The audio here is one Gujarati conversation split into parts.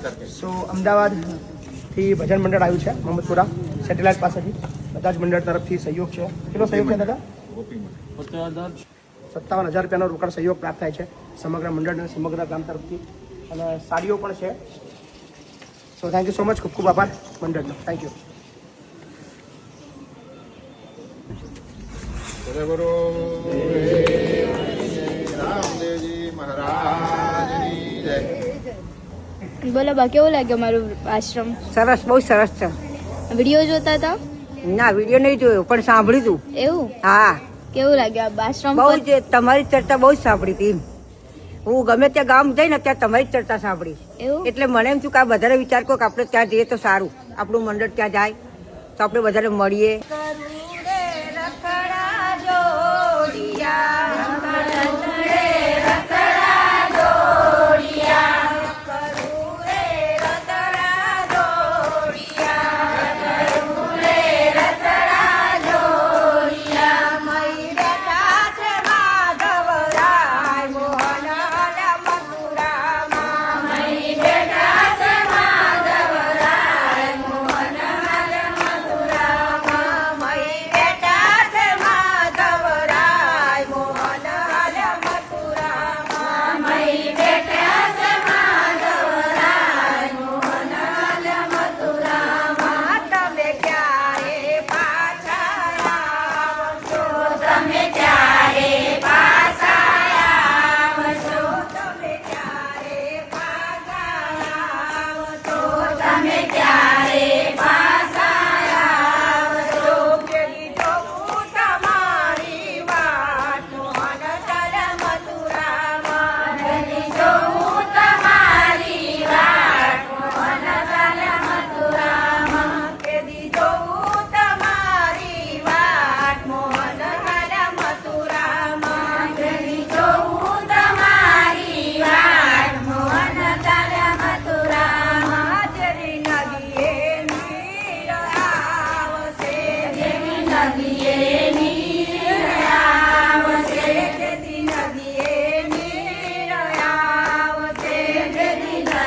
સો અમદાવાદથી ભજન મંડળ આવ્યું છે મોહમ્મદપુરા સેટેલાઇટ પાસેથી. બધા જ મંડળ તરફથી સહયોગ છે. કેટલો સહયોગ છે દાદા? 57,000 રૂપિયાનો રોકડ સહયોગ પ્રાપ્ત થાય છે સમગ્ર મંડળને, સમગ્ર ગામ તરફથી. અને સાડીઓ પણ છે. So thank you so much. ખૂબ ખૂબ આભાર મંડળનો. Thank you. બોલો બા, કેવું લાગ્યો મારું આશ્રમ? સરસ, બહુ સરસ છે. વિડીયો જોતા હતા? ના, વિડીયો નહીં જોયો પણ સાંભળ્યું તું. એવું? હા. કેવું લાગ્યું આ આશ્રમ? બહુ જ તમારી ચર્ચા બહુ જ સાંભળી હતી. હું ગમે ત્યાં ગામ જઈને ત્યાં તમારી ચર્ચા સાંભળી. એવું? એટલે મને એમ થયું કે આ વધારે વિચાર કહો કે આપણે ત્યાં જઈએ તો સારું, આપણું મંડળ ત્યાં જાય તો આપણે વધારે મળીએ.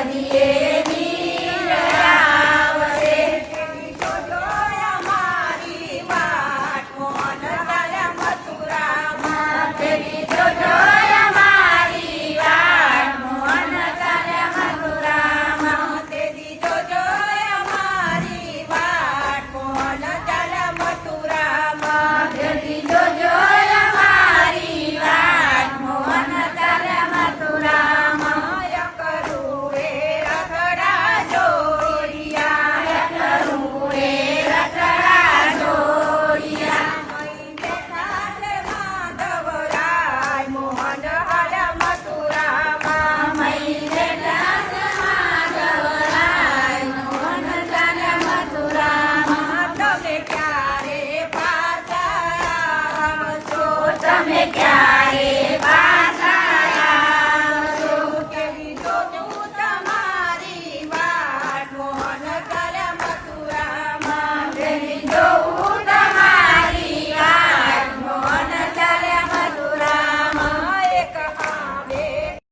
નદીએ